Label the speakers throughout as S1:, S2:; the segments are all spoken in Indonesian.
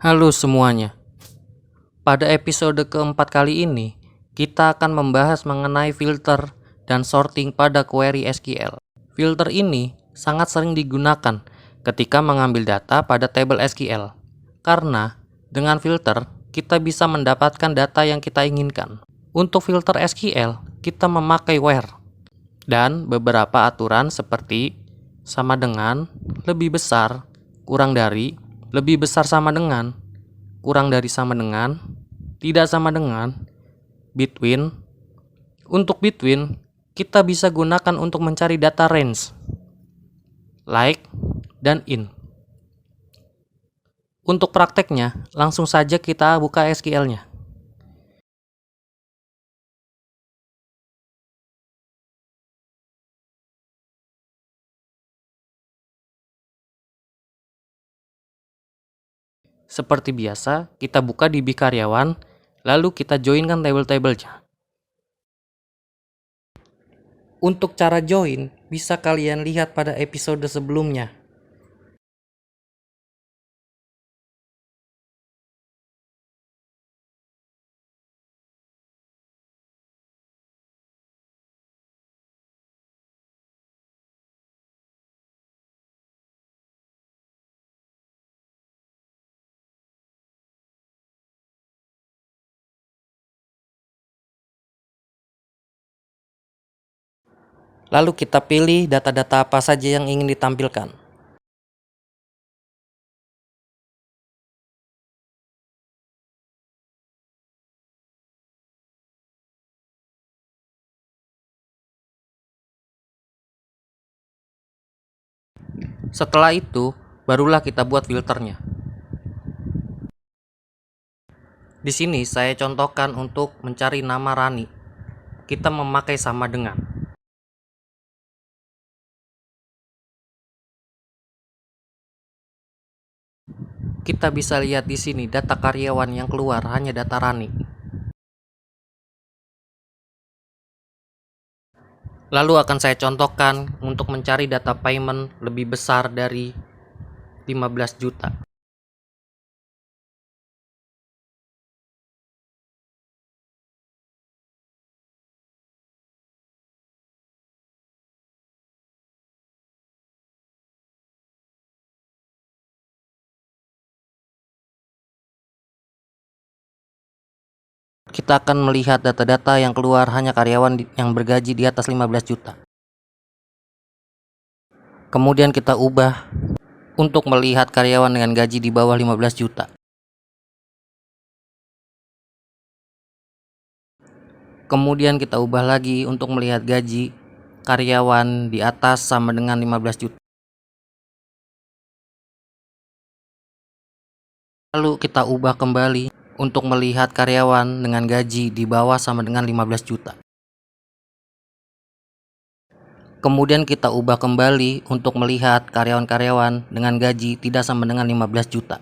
S1: Halo semuanya, pada episode keempat kali ini, kita akan membahas mengenai filter dan sorting pada query SQL. Filter ini sangat sering digunakan ketika mengambil data pada tabel SQL, karena dengan filter, kita bisa mendapatkan data yang kita inginkan. Untuk filter SQL, kita memakai where, dan beberapa aturan seperti sama dengan, lebih besar, kurang dari, lebih besar sama dengan, kurang dari sama dengan, tidak sama dengan, between. Untuk between, kita bisa gunakan untuk mencari data range, like, dan in. Untuk prakteknya, langsung saja kita buka SQL-nya. Seperti biasa, kita buka DB karyawan, lalu kita joinkan tabel-tabelnya. Untuk cara join, bisa kalian lihat pada episode sebelumnya. Lalu kita pilih data-data apa saja yang ingin ditampilkan. Setelah itu, barulah kita buat filternya. Di sini saya contohkan untuk mencari nama Rani. Kita memakai sama dengan. Kita bisa lihat di sini data karyawan yang keluar hanya data Rani. Lalu akan saya contohkan untuk mencari data payment lebih besar dari 15 juta. Kita akan melihat data-data yang keluar hanya karyawan yang bergaji di atas 15 juta. Kemudian kita ubah untuk melihat karyawan dengan gaji di bawah 15 juta. Kemudian kita ubah lagi untuk melihat gaji karyawan di atas sama dengan 15 juta. Lalu kita ubah kembali untuk melihat karyawan dengan gaji di bawah sama dengan 15 juta. Kemudian kita ubah kembali untuk melihat karyawan-karyawan dengan gaji tidak sama dengan 15 juta.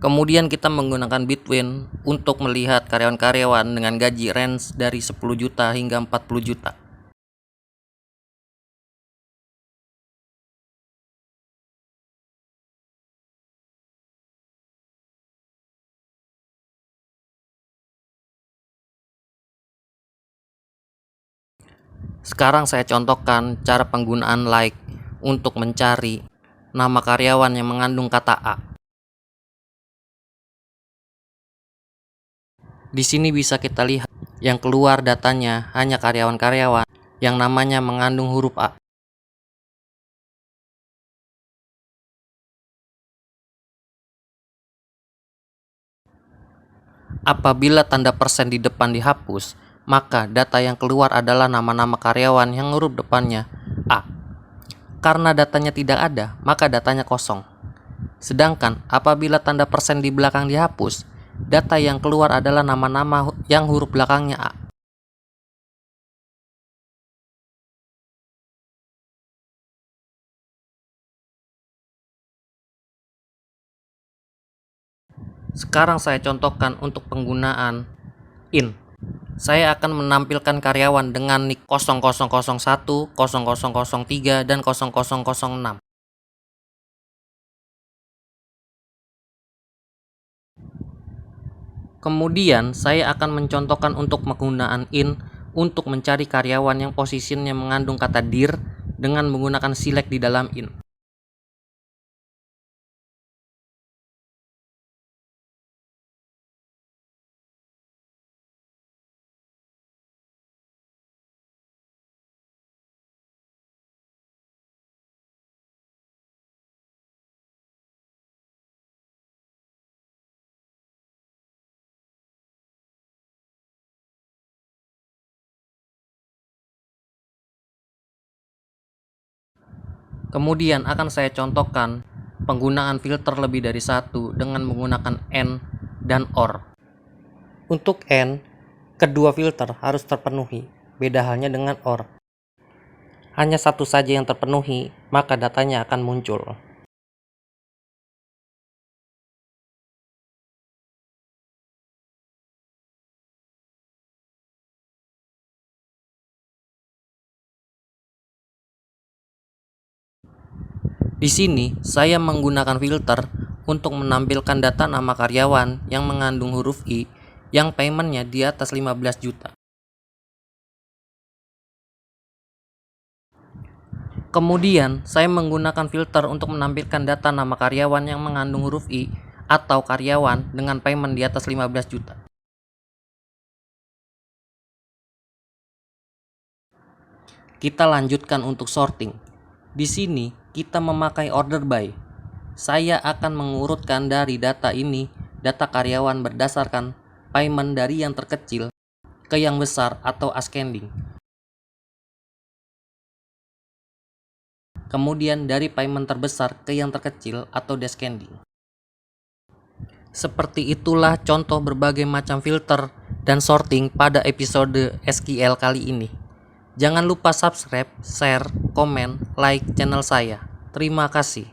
S1: Kemudian kita menggunakan between untuk melihat karyawan-karyawan dengan gaji range dari 10 juta hingga 40 juta. Sekarang saya contohkan cara penggunaan like untuk mencari nama karyawan yang mengandung kata A. Di sini bisa kita lihat yang keluar datanya hanya karyawan-karyawan yang namanya mengandung huruf A. Apabila tanda persen di depan dihapus, maka data yang keluar adalah nama-nama karyawan yang huruf depannya A. Karena datanya tidak ada, maka datanya kosong. Sedangkan apabila tanda persen di belakang dihapus, data yang keluar adalah nama-nama yang huruf belakangnya A. Sekarang saya contohkan untuk penggunaan in. saya akan menampilkan karyawan dengan nick 0001, 0003, dan 0006. Kemudian, saya akan mencontohkan untuk penggunaan in untuk mencari karyawan yang posisinya mengandung kata dir dengan menggunakan select di dalam in. Kemudian akan saya contohkan penggunaan filter lebih dari satu dengan menggunakan and dan or. Untuk and, kedua filter harus terpenuhi, beda halnya dengan or. Hanya satu saja yang terpenuhi, maka datanya akan muncul. Di sini, saya menggunakan filter untuk menampilkan data nama karyawan yang mengandung huruf I yang paymentnya di atas 15 juta. Kemudian, saya menggunakan filter untuk menampilkan data nama karyawan yang mengandung huruf I atau karyawan dengan payment di atas 15 juta. Kita lanjutkan untuk sorting. Di sini, kita memakai order by. Saya akan mengurutkan dari data ini, data karyawan berdasarkan payment dari yang terkecil ke yang besar atau ascending. Kemudian dari payment terbesar ke yang terkecil atau descending. Seperti itulah contoh berbagai macam filter dan sorting pada episode SQL kali ini. Jangan lupa subscribe, share, komen, like channel saya. Terima kasih.